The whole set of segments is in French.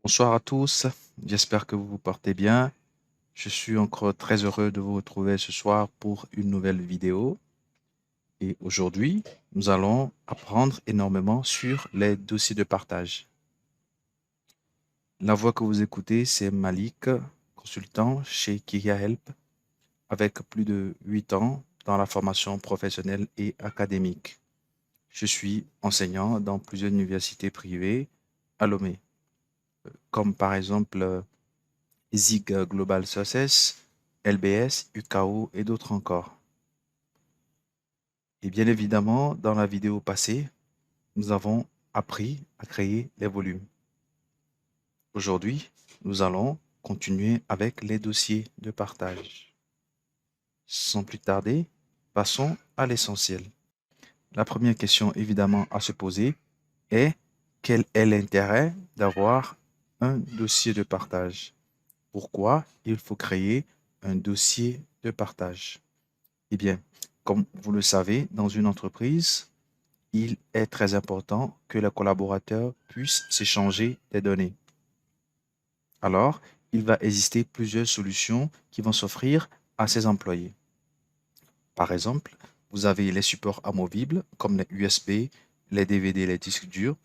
Bonsoir à tous, j'espère que vous vous portez bien. Je suis encore très heureux de vous retrouver ce soir pour une nouvelle vidéo. Et aujourd'hui, nous allons apprendre énormément sur les dossiers de partage. La voix que vous écoutez, c'est Malik, consultant chez Kiria Help, avec plus de 8 ans dans la formation professionnelle et académique. Je suis enseignant dans plusieurs universités privées à Lomé, comme par exemple ZIG Global Success, LBS, UKO et d'autres encore. Et bien évidemment, dans la vidéo passée, nous avons appris à créer les volumes. Aujourd'hui, nous allons continuer avec les dossiers de partage. Sans plus tarder, passons à l'essentiel. La première question évidemment à se poser est: quel est l'intérêt d'avoir un dossier de partage? Pourquoi il faut créer un dossier de partage? Eh bien, comme vous le savez, dans une entreprise, il est très important que les collaborateurs puissent s'échanger des données. Alors, il va exister plusieurs solutions qui vont s'offrir à ces employés. Par exemple, vous avez les supports amovibles comme les USB, les DVD, les disques durs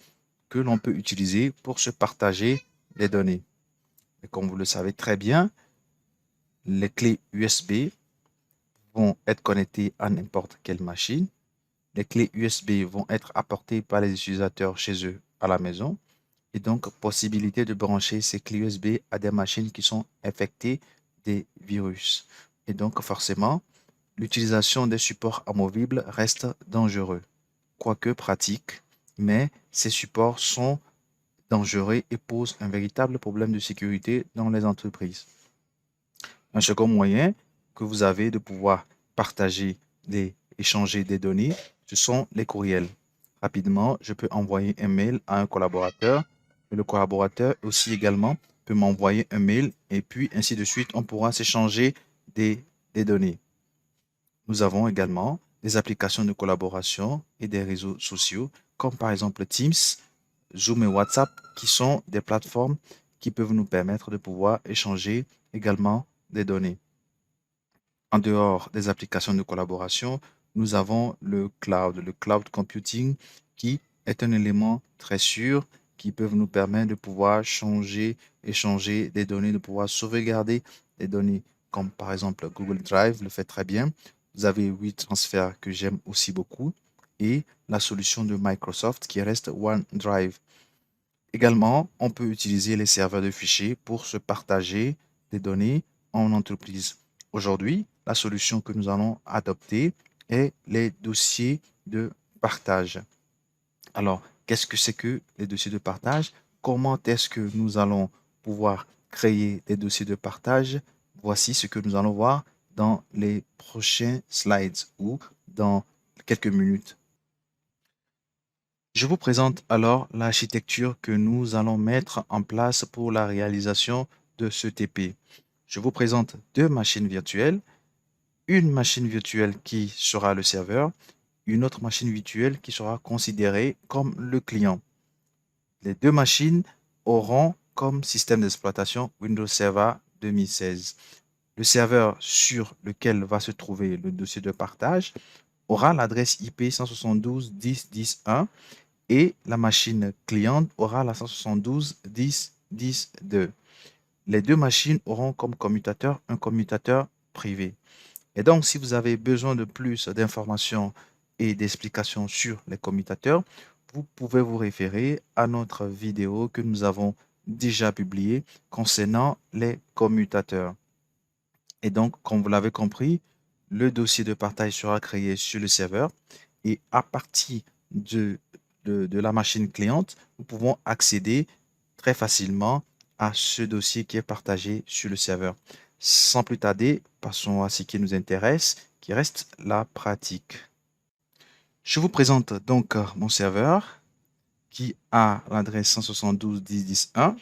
que l'on peut utiliser pour se partager des données. Et comme vous le savez très bien, les clés USB vont être connectées à n'importe quelle machine. Les clés USB vont être apportées par les utilisateurs chez eux à la maison et donc possibilité de brancher ces clés USB à des machines qui sont infectées des virus. Et donc forcément, l'utilisation des supports amovibles reste dangereux, quoique pratique, mais ces supports sont dangereux et posent un véritable problème de sécurité dans les entreprises. Un second moyen que vous avez de pouvoir partager, échanger des données, ce sont les courriels. Rapidement, je peux envoyer un mail à un collaborateur et le collaborateur aussi également peut m'envoyer un mail et puis ainsi de suite, on pourra s'échanger des données. Nous avons également des applications de collaboration et des réseaux sociaux comme par exemple Teams, Zoom et WhatsApp qui sont des plateformes qui peuvent nous permettre de pouvoir échanger également des données. En dehors des applications de collaboration, nous avons le cloud computing, qui est un élément très sûr qui peut nous permettre de pouvoir échanger des données, de pouvoir sauvegarder des données, comme par exemple Google Drive le fait très bien. Vous avez WeTransfer que j'aime aussi beaucoup et la solution de Microsoft qui reste OneDrive. Également, on peut utiliser les serveurs de fichiers pour se partager des données en entreprise. Aujourd'hui, la solution que nous allons adopter est les dossiers de partage. Alors, qu'est-ce que c'est que les dossiers de partage? Comment est-ce que nous allons pouvoir créer des dossiers de partage? Voici ce que nous allons voir dans les prochains slides ou dans quelques minutes. Je vous présente alors l'architecture que nous allons mettre en place pour la réalisation de ce TP. Je vous présente deux machines virtuelles, une machine virtuelle qui sera le serveur, une autre machine virtuelle qui sera considérée comme le client. Les deux machines auront comme système d'exploitation Windows Server 2016. Le serveur sur lequel va se trouver le dossier de partage aura l'adresse IP 172.10.10.1 et la machine cliente aura la 172.10.10.2. Les deux machines auront comme commutateur un commutateur privé. Et donc, si vous avez besoin de plus d'informations et d'explications sur les commutateurs, vous pouvez vous référer à notre vidéo que nous avons déjà publiée concernant les commutateurs. Et donc, comme vous l'avez compris, le dossier de partage sera créé sur le serveur et à partir de la machine cliente, nous pouvons accéder très facilement à ce dossier qui est partagé sur le serveur. Sans plus tarder, passons à ce qui nous intéresse, qui reste la pratique. Je vous présente donc mon serveur qui a l'adresse 172.10.10.1.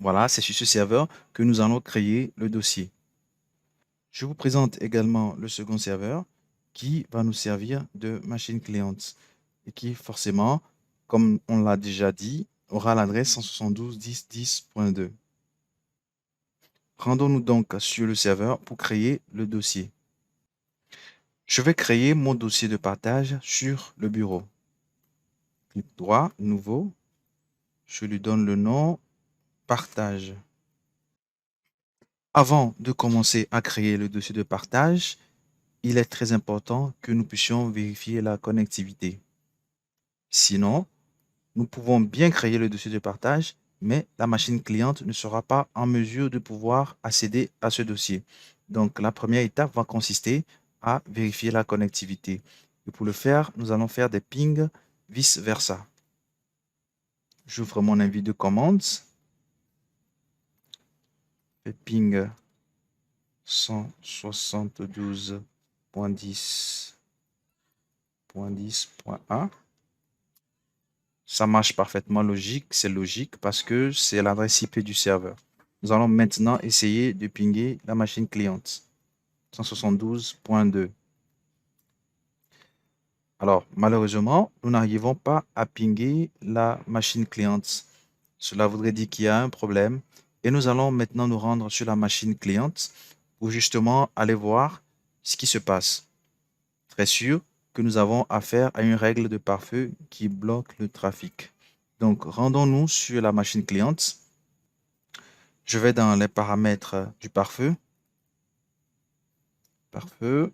Voilà, c'est sur ce serveur que nous allons créer le dossier. Je vous présente également le second serveur qui va nous servir de machine cliente et qui forcément, comme on l'a déjà dit, aura l'adresse 172.10.10.2. Rendons-nous donc sur le serveur pour créer le dossier. Je vais créer mon dossier de partage sur le bureau. Clic droit, nouveau. Je lui donne le nom partage. Avant de commencer à créer le dossier de partage, il est très important que nous puissions vérifier la connectivité. Sinon, nous pouvons bien créer le dossier de partage, mais la machine cliente ne sera pas en mesure de pouvoir accéder à ce dossier. Donc, la première étape va consister à vérifier la connectivité. Et pour le faire, nous allons faire des pings vice-versa. J'ouvre mon invite de commande. Et ping 172.10.10.1. Ça marche parfaitement logique, c'est logique parce que c'est l'adresse IP du serveur. Nous allons maintenant essayer de pinguer la machine cliente. 172.2. Alors, malheureusement, nous n'arrivons pas à pinguer la machine cliente. Cela voudrait dire qu'il y a un problème. Et nous allons maintenant nous rendre sur la machine cliente pour justement aller voir ce qui se passe. Très sûr que nous avons affaire à une règle de pare-feu qui bloque le trafic. Donc, rendons-nous sur la machine cliente. Je vais dans les paramètres du pare-feu. Pare-feu.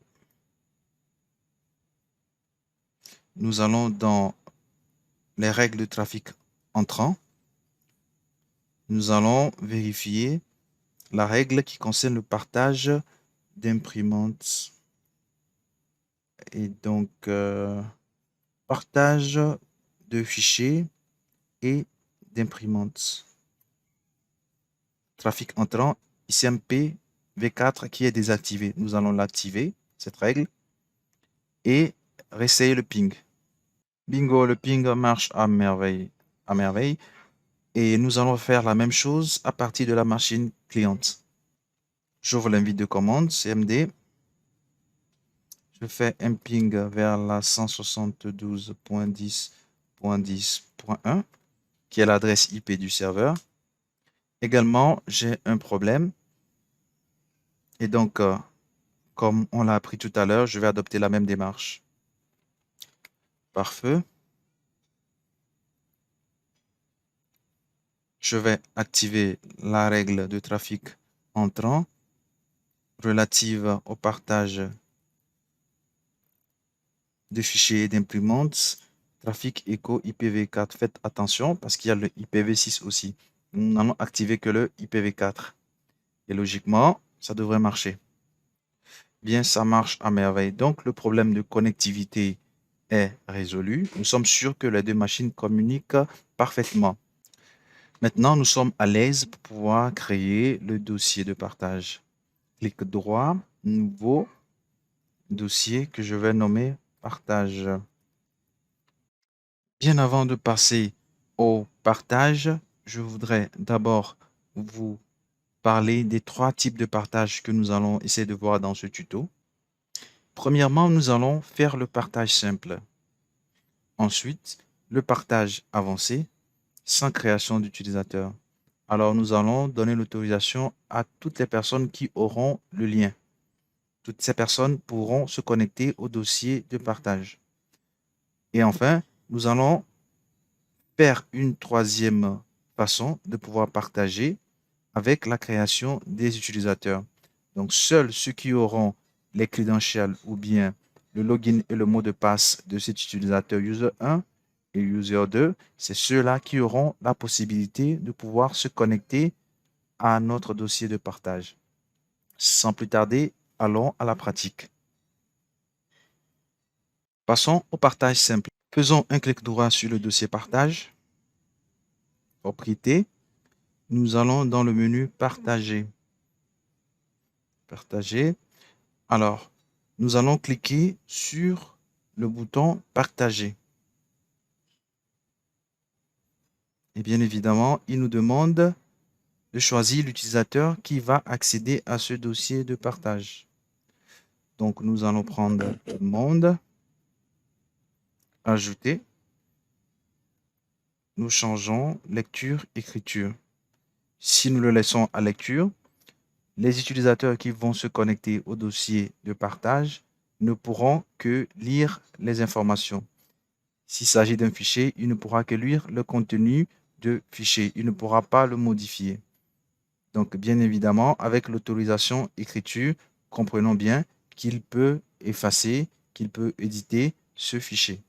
Nous allons dans les règles de trafic entrant. Nous allons vérifier la règle qui concerne le partage d'imprimantes. Et donc, partage de fichiers et d'imprimantes. Trafic entrant, ICMP V4 qui est désactivé. Nous allons l'activer, cette règle, et réessayer le ping. Bingo, le ping marche à merveille. Et nous allons faire la même chose à partir de la machine cliente. J'ouvre l'invite de commande, CMD. Je fais un ping vers la 172.10.10.1, qui est l'adresse IP du serveur. Également, j'ai un problème. Et donc, comme on l'a appris tout à l'heure, je vais adopter la même démarche. Pare-feu. Je vais activer la règle de trafic entrant relative au partage de fichiers d'imprimantes, trafic écho IPv4. Faites attention parce qu'il y a le IPv6 aussi. Nous n'allons activer que le IPv4. Et logiquement, ça devrait marcher. Bien, ça marche à merveille. Donc, le problème de connectivité est résolu. Nous sommes sûrs que les deux machines communiquent parfaitement. Maintenant, nous sommes à l'aise pour pouvoir créer le dossier de partage. Clic droit, nouveau dossier que je vais nommer partage. Bien avant de passer au partage, je voudrais d'abord vous parler des trois types de partage que nous allons essayer de voir dans ce tuto. Premièrement, nous allons faire le partage simple. Ensuite, le partage avancé sans création d'utilisateur. Alors, nous allons donner l'autorisation à toutes les personnes qui auront le lien. Toutes ces personnes pourront se connecter au dossier de partage. Et enfin, nous allons faire une troisième façon de pouvoir partager avec la création des utilisateurs. Donc, seuls ceux qui auront les credentials ou bien le login et le mot de passe de cet utilisateur user 1 et user 2, c'est ceux-là qui auront la possibilité de pouvoir se connecter à notre dossier de partage. Sans plus tarder, allons à la pratique. Passons au partage simple. Faisons un clic droit sur le dossier partage. Propriété. Nous allons dans le menu partager. Partager. Alors, nous allons cliquer sur le bouton partager. Et bien évidemment, il nous demande de choisir l'utilisateur qui va accéder à ce dossier de partage. Donc, nous allons prendre tout le monde, ajouter. nous changeons lecture-écriture. Si nous le laissons à lecture, les utilisateurs qui vont se connecter au dossier de partage ne pourront que lire les informations. S'il s'agit d'un fichier, il ne pourra que lire le contenu de fichier. Il ne pourra pas le modifier. Donc, bien évidemment, avec l'autorisation écriture, comprenons bien qu'il peut effacer, qu'il peut éditer ce fichier.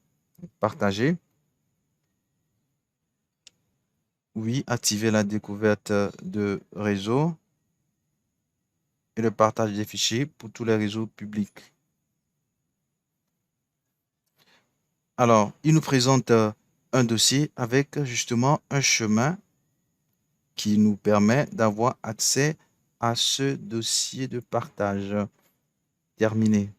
Partager. Oui, activer la découverte de réseau et le partage des fichiers pour tous les réseaux publics. Alors, il nous présente un dossier avec justement un chemin qui nous permet d'avoir accès à ce dossier de partage. Terminé.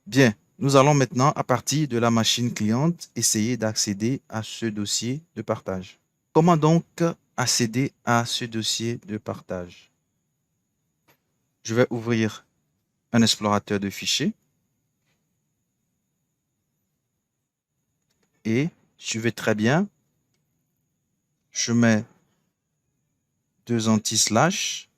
Bien, nous allons maintenant, à partir de la machine cliente, essayer d'accéder à ce dossier de partage. Comment donc accéder à ce dossier de partage? Je vais ouvrir un explorateur de fichiers et suivez très bien. Je mets deux anti-slash,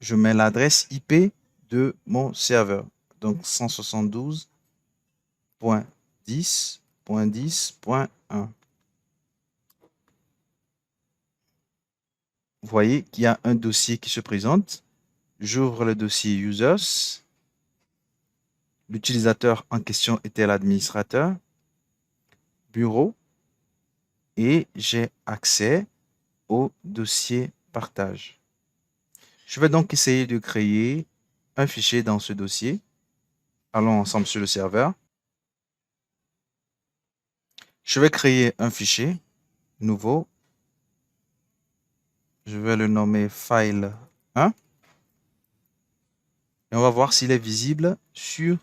je mets l'adresse IP de mon serveur. Donc 172.10.10.1. Vous voyez qu'il y a un dossier qui se présente. J'ouvre le dossier Users. L'utilisateur en question était l'administrateur. Bureau. Et j'ai accès au dossier partage. Je vais donc essayer de créer un fichier dans ce dossier. Allons ensemble sur le serveur. Je vais créer un fichier nouveau. Je vais le nommer file 1. Et on va voir s'il est visible sur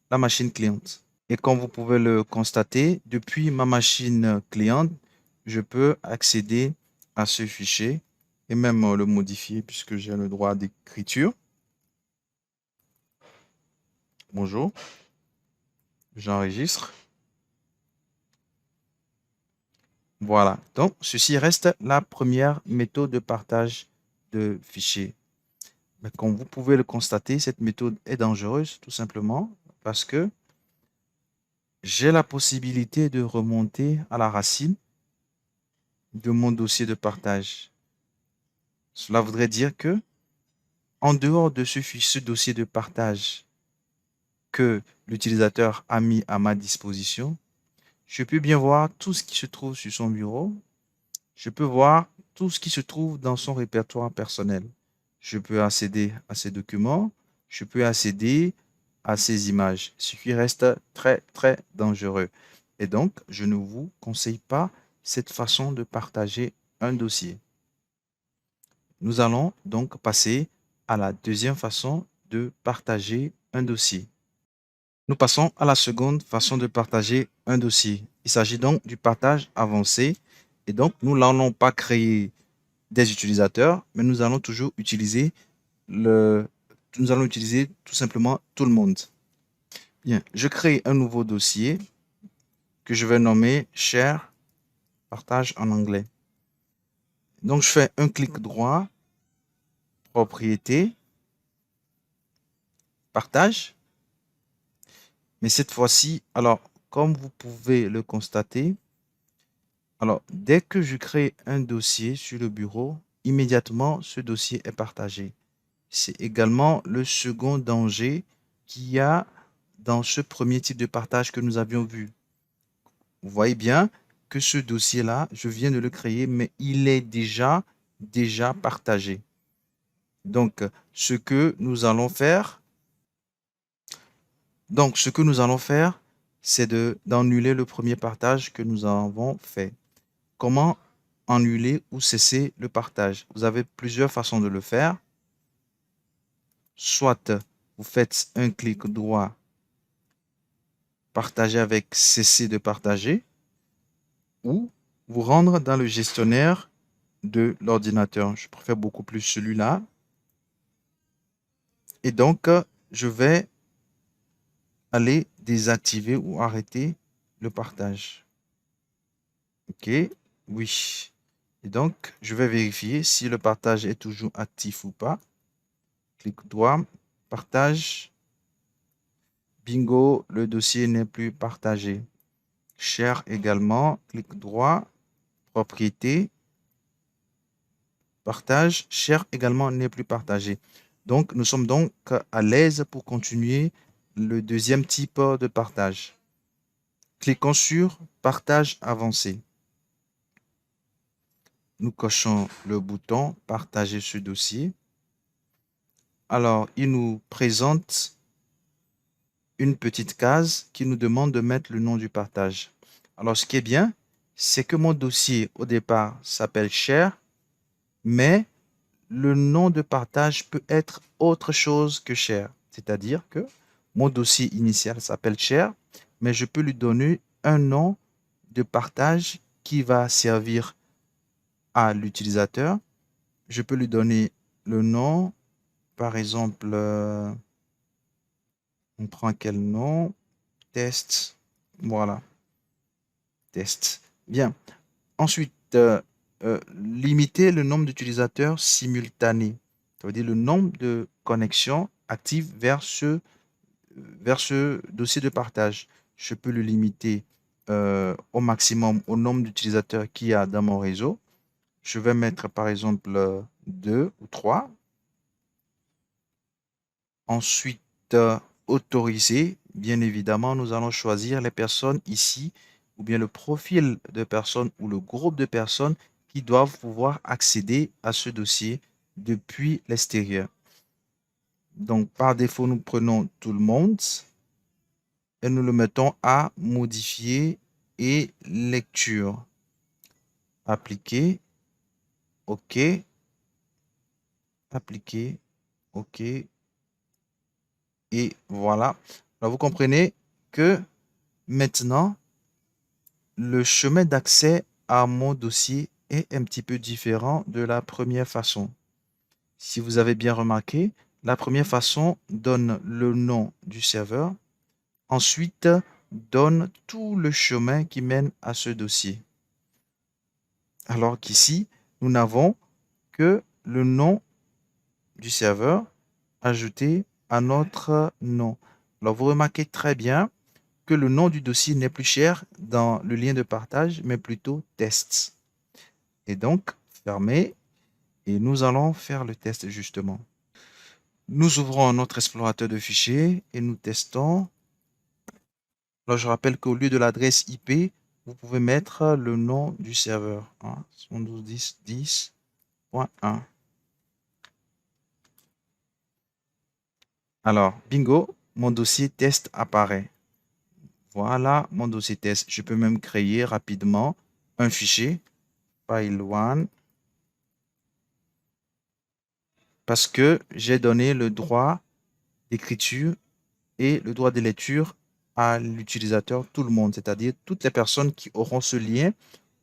la machine cliente. Et comme vous pouvez le constater, depuis ma machine cliente, je peux accéder à ce fichier et même le modifier puisque j'ai le droit d'écriture. Bonjour, j'enregistre. Voilà, donc ceci reste la première méthode de partage de fichiers. Mais comme vous pouvez le constater, cette méthode est dangereuse tout simplement parce que j'ai la possibilité de remonter à la racine de mon dossier de partage. Cela voudrait dire que, en dehors de ce dossier de partage que l'utilisateur a mis à ma disposition, je peux bien voir tout ce qui se trouve sur son bureau. Je peux voir tout ce qui se trouve dans son répertoire personnel. Je peux accéder à ces documents. Je peux accéder à ces images, ce qui reste très, très dangereux. Et donc, je ne vous conseille pas cette façon de partager un dossier. Nous allons donc passer à la deuxième façon de partager un dossier. Nous passons à la seconde façon de partager un dossier. Il s'agit donc du partage avancé. Et donc, nous n'allons pas créer des utilisateurs, mais nous allons toujours utiliser tout simplement tout le monde. Bien, je crée un nouveau dossier que je vais nommer Share partage en anglais. Donc, je fais un clic droit, propriété, partage. Mais cette fois-ci, alors, comme vous pouvez le constater, alors, dès que je crée un dossier sur le bureau, immédiatement, ce dossier est partagé. C'est également le second danger qu'il y a dans ce premier type de partage que nous avions vu. Vous voyez bien que ce dossier-là, je viens de le créer, mais il est déjà partagé. Donc, ce que nous allons faire, c'est d'annuler le premier partage que nous avons fait. Comment annuler ou cesser le partage? Vous avez plusieurs façons de le faire. Soit vous faites un clic droit, partager avec cesser de partager, ou vous rendre dans le gestionnaire de l'ordinateur. Je préfère beaucoup plus celui-là. Et donc, je vais allez désactiver ou arrêter le partage. OK, oui. Et donc, je vais vérifier si le partage est toujours actif ou pas. Clic droit, partage. Bingo, le dossier n'est plus partagé. Share également, clic droit, propriété, partage. Share également n'est plus partagé. Donc, nous sommes donc à l'aise pour continuer le deuxième type de partage. Cliquons sur partage avancé. Nous cochons le bouton partager ce dossier. Alors, il nous présente une petite case qui nous demande de mettre le nom du partage. Alors, ce qui est bien, c'est que mon dossier, au départ, s'appelle Share, mais le nom de partage peut être autre chose que Share. C'est-à-dire que mon dossier initial s'appelle Share, mais je peux lui donner un nom de partage qui va servir à l'utilisateur. Je peux lui donner le nom, par exemple, on prend quel nom? Test. Voilà, test. Bien. Ensuite, limiter le nombre d'utilisateurs simultanés. Ça veut dire le nombre de connexions actives vers ce dossier de partage. Je peux le limiter au maximum au nombre d'utilisateurs qu'il y a dans mon réseau. Je vais mettre par exemple 2 ou 3. Ensuite, autoriser. Bien évidemment, nous allons choisir les personnes ici ou bien le profil de personnes ou le groupe de personnes qui doivent pouvoir accéder à ce dossier depuis l'extérieur. Donc, par défaut, nous prenons tout le monde et nous le mettons à modifier et lecture. Appliquer. OK. Appliquer. OK. Et voilà. Alors, vous comprenez que maintenant, le chemin d'accès à mon dossier est un petit peu différent de la première façon. Si vous avez bien remarqué, la première façon donne le nom du serveur, ensuite donne tout le chemin qui mène à ce dossier. Alors qu'ici, nous n'avons que le nom du serveur ajouté à notre nom. Alors vous remarquez très bien que le nom du dossier n'est plus cher dans le lien de partage, mais plutôt test. Et donc, fermer, et nous allons faire le test justement. Nous ouvrons notre explorateur de fichiers et nous testons. Alors, je rappelle qu'au lieu de l'adresse IP, vous pouvez mettre le nom du serveur, 112.10.10.1. Alors, bingo, mon dossier test apparaît. Voilà mon dossier test. Je peux même créer rapidement un fichier, file1, parce que j'ai donné le droit d'écriture et le droit de lecture à l'utilisateur, tout le monde, c'est-à-dire toutes les personnes qui auront ce lien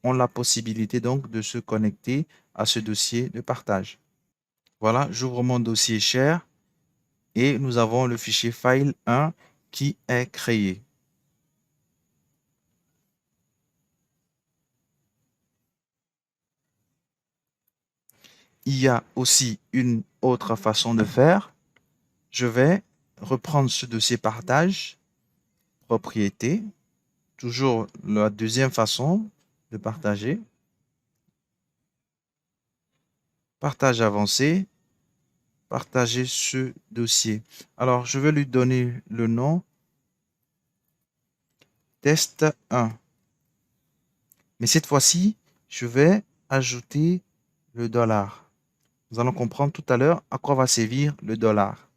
ont la possibilité donc de se connecter à ce dossier de partage. Voilà, j'ouvre mon dossier share et nous avons le fichier file1 qui est créé. Il y a aussi une autre façon de faire. Je vais reprendre ce dossier partage, propriété, toujours la deuxième façon de partager. Partage avancé, partager ce dossier. Alors, je vais lui donner le nom test 1. Mais cette fois-ci, je vais ajouter le dollar. Nous allons comprendre tout à l'heure à quoi va servir le dollar.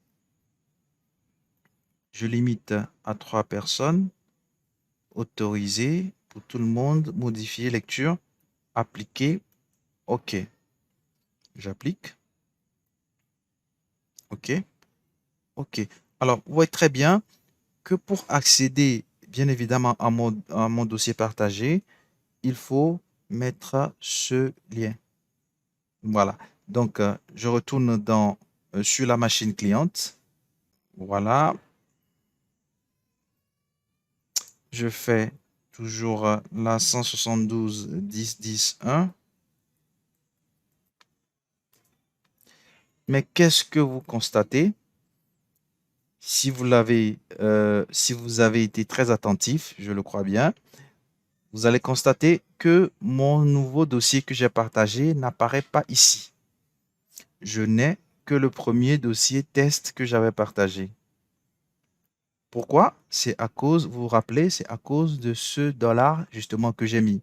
Je limite à 3 personnes. Autoriser pour tout le monde. Modifier lecture. Appliquer. OK. J'applique. OK. OK. Alors, vous voyez très bien que pour accéder, bien évidemment, à mon dossier partagé, il faut mettre ce lien. Voilà. Donc, je retourne sur la machine cliente. Voilà. je fais toujours la 172 10 10 1. Mais qu'est-ce que vous constatez? Si vous avez été très attentif, je le crois bien, vous allez constater que mon nouveau dossier que j'ai partagé n'apparaît pas ici. Je n'ai que le premier dossier test que j'avais partagé. Pourquoi? C'est à cause, vous vous rappelez, c'est à cause de ce dollar justement que j'ai mis.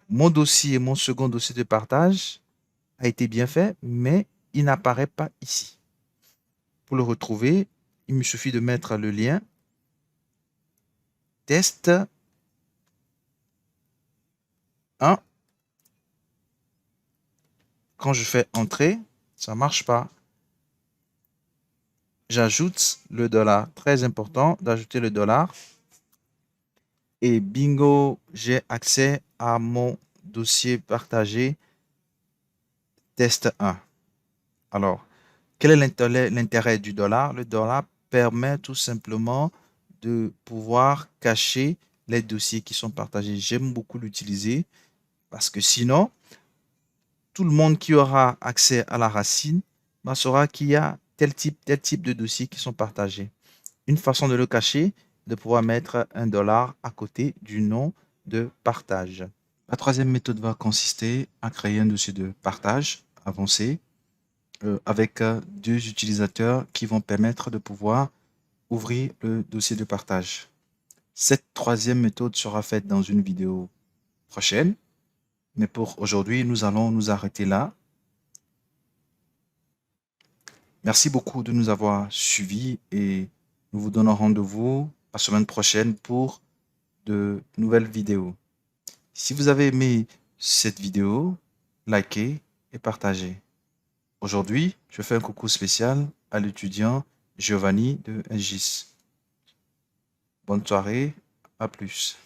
Mon dossier, mon second dossier de partage a été bien fait, mais il n'apparaît pas ici. Pour le retrouver, il me suffit de mettre le lien test 1. Quand je fais entrer, ça ne marche pas. J'ajoute le dollar. Très important d'ajouter le dollar. Et bingo, j'ai accès à mon dossier partagé test 1. Alors, quel est l'intérêt du dollar? Le dollar permet tout simplement de pouvoir cacher les dossiers qui sont partagés. J'aime beaucoup l'utiliser parce que sinon, tout le monde qui aura accès à la racine saura qu'il y a tel type de dossiers qui sont partagés. Une façon de le cacher, de pouvoir mettre un dollar à côté du nom de partage. La troisième méthode va consister à créer un dossier de partage avancé avec deux utilisateurs qui vont permettre de pouvoir ouvrir le dossier de partage. Cette troisième méthode sera faite dans une vidéo prochaine, mais pour aujourd'hui, nous allons nous arrêter là. Merci beaucoup de nous avoir suivis et nous vous donnons rendez-vous la semaine prochaine pour de nouvelles vidéos. Si vous avez aimé cette vidéo, likez et partagez. Aujourd'hui, je fais un coucou spécial à l'étudiant Giovanni de NGIS. Bonne soirée, à plus.